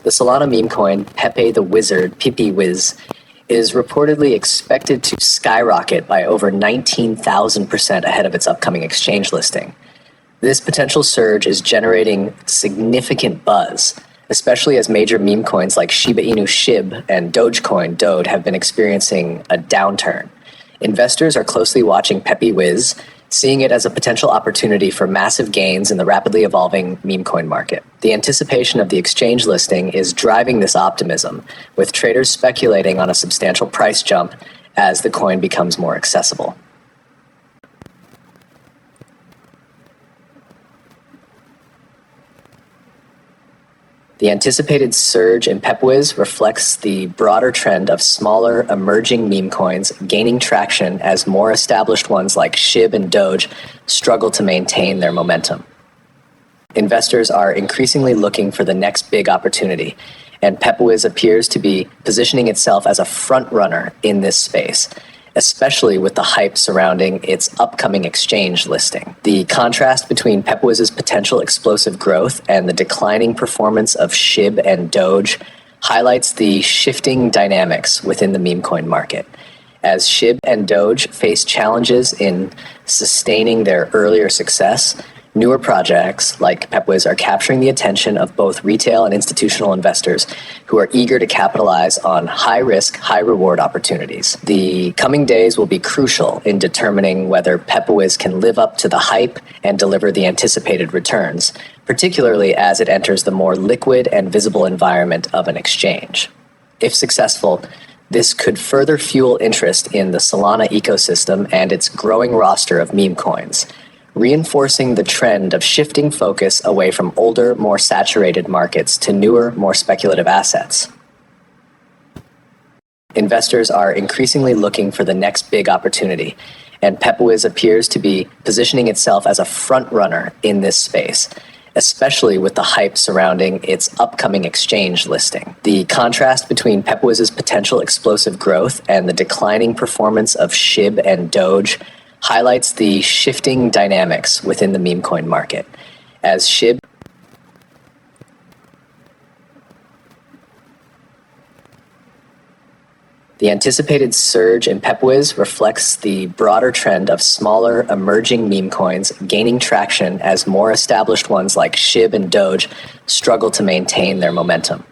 The Solana Memecoin, Pepe the Wizard, Pipi Wiz, is reportedly expected to skyrocket by over 19,000% ahead of its upcoming exchange listing. This potential surge is generating significant buzz, especially as major meme coins like Shiba Inu SHIB and Dogecoin Dode have been experiencing a downturn. Investors are closely watching Pepe Wiz, seeing it as a potential opportunity for massive gains in the rapidly evolving meme coin market. The anticipation of the exchange listing is driving this optimism, with traders speculating on a substantial price jump as the coin becomes more accessible. The anticipated surge in PepWiz reflects the broader trend of smaller, emerging meme coins gaining traction as more established ones like SHIB and Doge struggle to maintain their momentum. Investors are increasingly looking for the next big opportunity, and PepWiz appears to be positioning itself as a front-runner in this space, especially with the hype surrounding its upcoming exchange listing. The contrast between PepWiz's potential explosive growth and the declining performance of SHIB and Doge highlights the shifting dynamics within the meme coin market. As SHIB and Doge face challenges in sustaining their earlier success, newer projects like PepWiz are capturing the attention of both retail and institutional investors who are eager to capitalize on high-risk, high-reward opportunities. The coming days will be crucial in determining whether PepWiz can live up to the hype and deliver the anticipated returns, particularly as it enters the more liquid and visible environment of an exchange. If successful, this could further fuel interest in the Solana ecosystem and its growing roster of meme coins, reinforcing the trend of shifting focus away from older, more saturated markets to newer, more speculative assets. Investors are increasingly looking for the next big opportunity, and PepWiz appears to be positioning itself as a front-runner in this space, especially with the hype surrounding its upcoming exchange listing. The contrast between PepWiz's potential explosive growth and the declining performance of SHIB and Doge highlights the shifting dynamics within the meme coin market. As SHIB The anticipated surge in PepWiz reflects the broader trend of smaller, emerging meme coins gaining traction as more established ones like SHIB and Doge struggle to maintain their momentum.